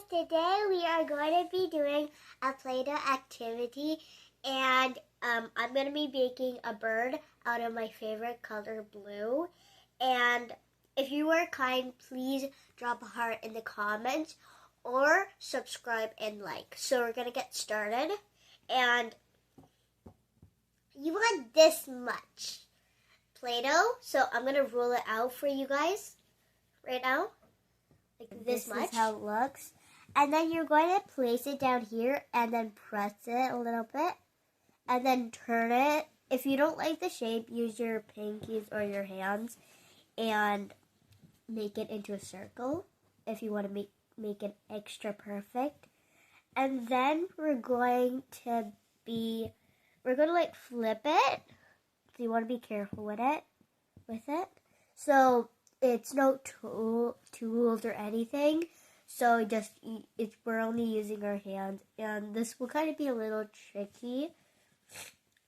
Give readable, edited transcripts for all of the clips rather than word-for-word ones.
Today we are going to be doing a Play-doh activity, and I'm going to be making a bird out of my favorite color, blue. And if you are kind, please drop a heart in the comments or subscribe and like. So we're going to get started, and you want this much Play-doh, so I'm going to roll it out for you guys right now. Like this much. This is how it looks. And then you're going to place it down here and then press it a little bit. And then turn it. If you don't like the shape, use your pinkies or your hands and make it into a circle if you want to make it extra perfect. And then we're going to like flip it. So you want to be careful with it. So it's no tools or anything, so we're only using our hands, and this will kind of be a little tricky,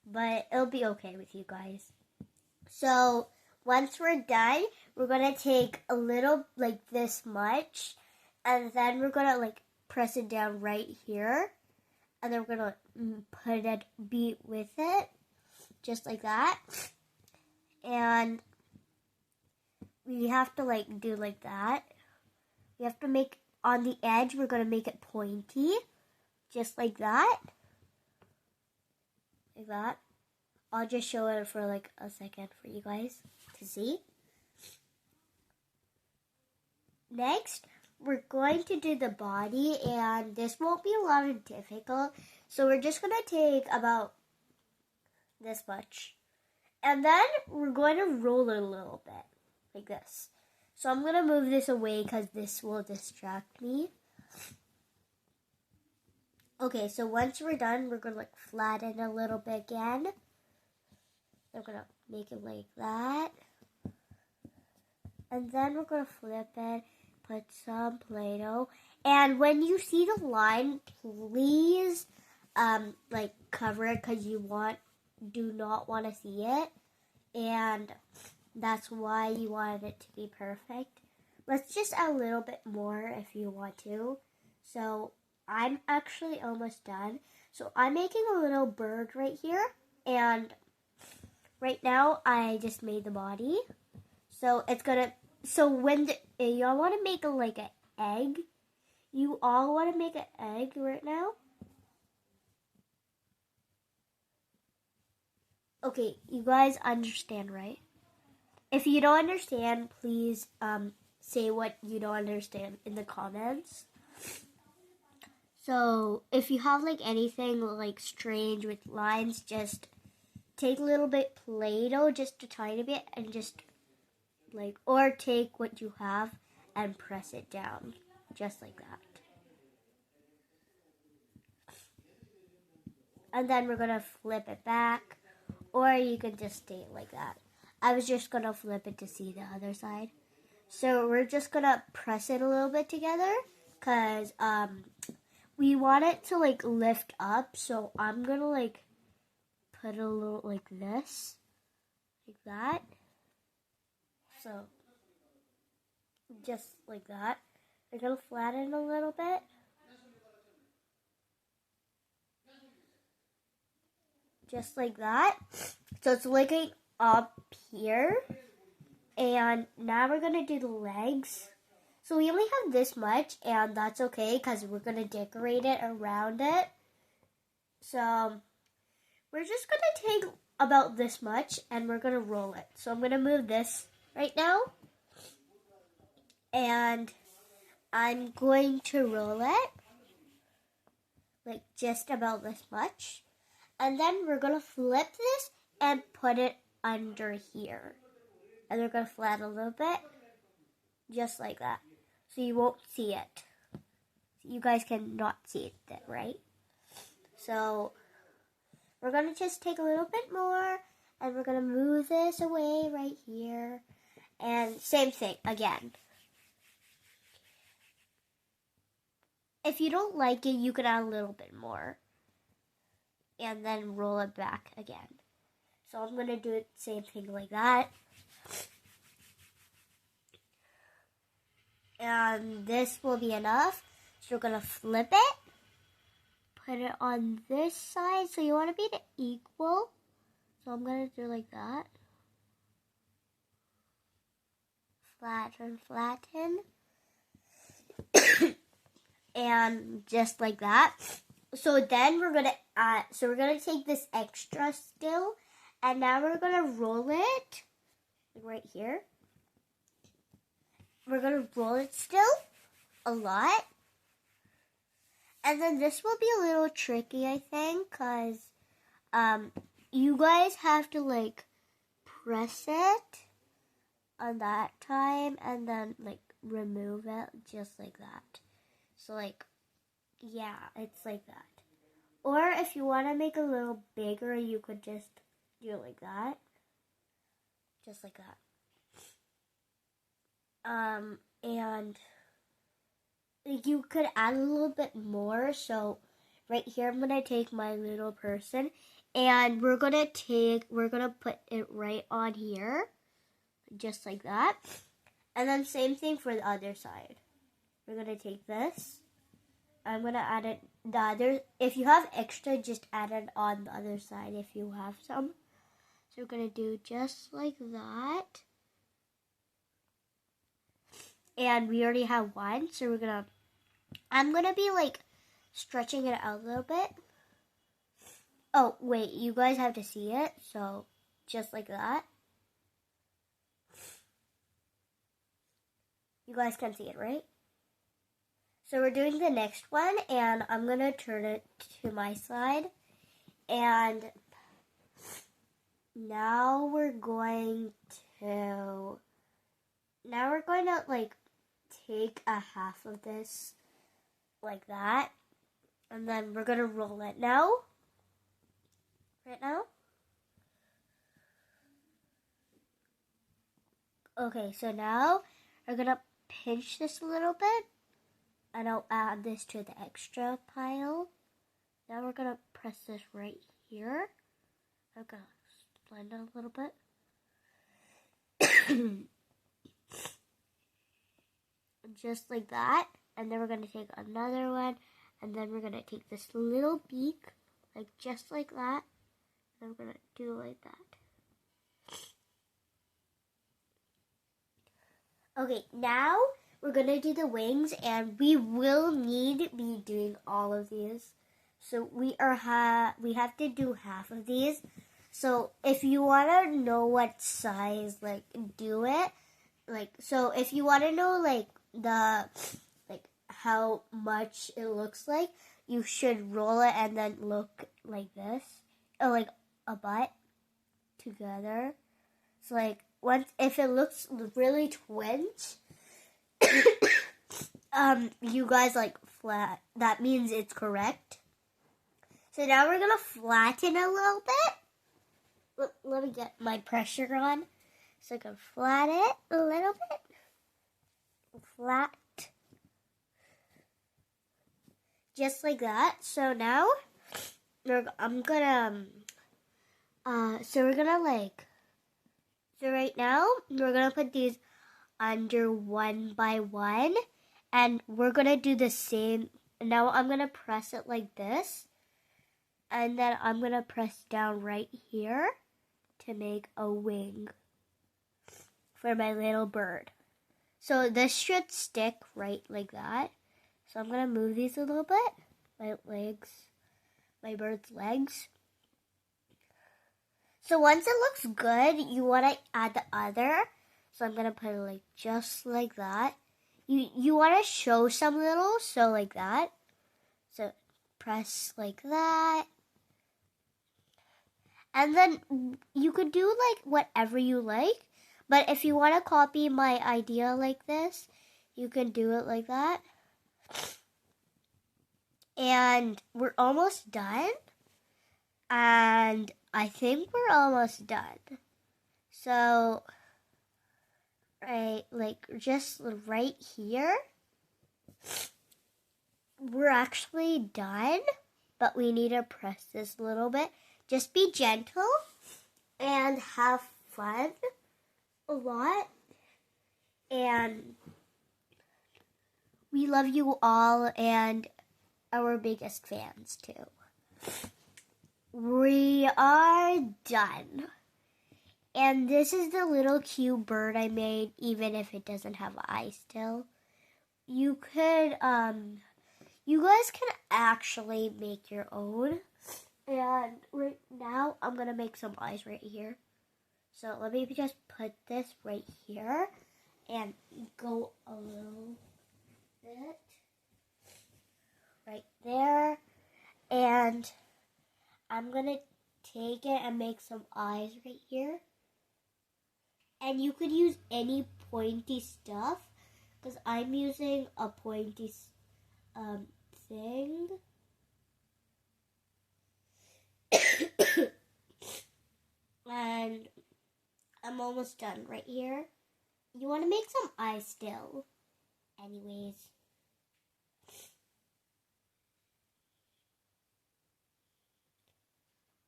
but it'll be okay with you guys. So once we're done, we're gonna take a little like this much, and then we're gonna like press it down right here, and then we're gonna beat with it, just like that, and we have to like do like that. We have to make on the edge, we're going to make it pointy, just like that. Like that. I'll just show it for like a second for you guys to see. Next, we're going to do the body, and this won't be a lot of difficult. So we're just going to take about this much. And then we're going to roll it a little bit. Like this. So I'm going to move this away because this will distract me. Okay, so once we're done, we're going to like flatten a little bit again. I'm going to make it like that. And then we're going to flip it, put some Play-doh. And when you see the line, please like cover it because you do not want to see it. And that's why you wanted it to be perfect. Let's just add a little bit more if you want to. So I'm actually almost done. So I'm making a little bird right here. And right now I just made the body. So it's gonna, so when y'all want to make like an egg, you all want to make an egg right now. Okay, you guys understand, right? If you don't understand, please say what you don't understand in the comments. So if you have like anything like strange with lines, just take a little bit Play-doh, just a tiny bit, and just like, or take what you have and press it down, just like that. And then we're gonna flip it back, or you can just stay like that. I was just going to flip it to see the other side. So we're just going to press it a little bit together because we want it to like lift up. So I'm going to like put it a little like this, like that. So just like that. We're going to flatten a little bit. Just like that. So it's looking up here, and now we're gonna do the legs. So we only have this much, and that's okay because we're gonna decorate it around it. So we're just gonna take about this much and we're gonna roll it. So I'm gonna move this right now, and I'm going to roll it like just about this much, and then we're gonna flip this and put it under here, and they're going to flatten a little bit, just like that, so you won't see it. You guys cannot see it, right? So we're going to just take a little bit more, and we're going to move this away right here, and same thing again. If you don't like it, you can add a little bit more, and then roll it back again. So I'm going to do it same thing like that. And this will be enough. So we're gonna flip it, put it on this side. So you want to be equal. So I'm gonna do like that. Flatten, flatten. And just like that. So then we're gonna take this extra still, and now we're gonna roll it right here. We're gonna roll it still a lot. And then this will be a little tricky, I think, because you guys have to like press it on that time and then like remove it just like that. So like, yeah, it's like that. Or if you want to make it a little bigger, you could just do it like that. Just like that. And you could add a little bit more. So right here, I'm going to take my little person and we're going to put it right on here. Just like that. And then same thing for the other side. We're going to take this. I'm going to add it the other. If you have extra, just add it on the other side if you have some. So we're going to do just like that. And we already have one. So I'm going to be like stretching it out a little bit. Oh, wait. You guys have to see it. So just like that. You guys can see it, right? So we're doing the next one, and I'm going to turn it to my side. And now we're going to like take a half of this like that. And then we're going to roll it now. Right now. Okay, so now we're going to pinch this a little bit. And I'll add this to the extra pile. Now we're going to press this right here. I'm going to blend it a little bit. Just like that. And then we're going to take another one. And then we're going to take this little beak, like just like that. And we're going to do it like that. Okay, now we're going to do the wings, and we will need to be doing all of these. So we have to do half of these. So if you want to know what size, like, do it. Like, so if you want to know, like, how much it looks like, you should roll it and then look like this. Or like a butt together. So like, if it looks really twins, you guys like flat, that means it's correct. So now we're gonna flatten a little bit. Let me get my pressure on so I can flatten it a little bit. Flat. Just like that. So now I'm gonna so right now we're gonna put these under one by one, and we're gonna do the same. Now I'm gonna press it like this, and then I'm gonna press down right here to make a wing for my little bird. So this should stick right like that. So I'm gonna move these a little bit. My bird's legs. So once it looks good, you wanna add the other. So I'm gonna put it like just like that. You wanna show some little, so like that. So press like that. And then you could do like whatever you like. But if you wanna copy my idea like this, you can do it like that. And we're almost done. And I think we're almost done. So, right, like just right here, we're actually done, but we need to press this a little bit. Just be gentle and have fun a lot. And We love you all and our biggest fans too. We are done. And this is the little cute bird I made, even if it doesn't have eyes still. You guys can actually make your own. And right now, I'm going to make some eyes right here. So let me just put this right here and go a little bit right there. And I'm going to take it and make some eyes right here. And you could use any pointy stuff because I'm using a pointy thing. And I'm almost done right here. You want to make some eyes still. Anyways.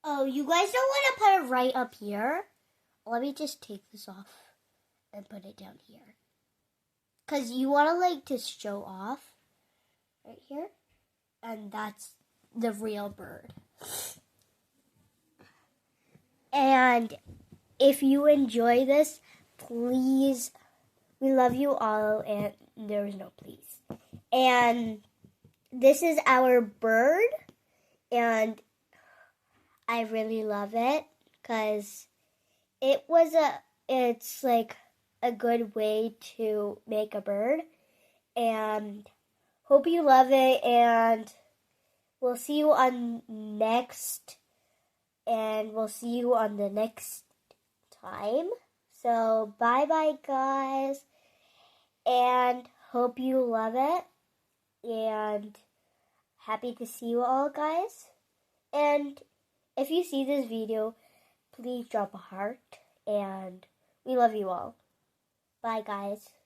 Oh, you guys don't want to put it right up here? Let me just take this off and put it down here. Because you want to to show off right here. And that's the real bird. And if you enjoy this, please, we love you all, and there is no please. And this is our bird, and I really love it because it's like a good way to make a bird. And hope you love it, and we'll see you on the next time. So bye guys, and hope you love it, and happy to see you all guys. And if you see this video, please drop a heart, and we love you all. Bye guys.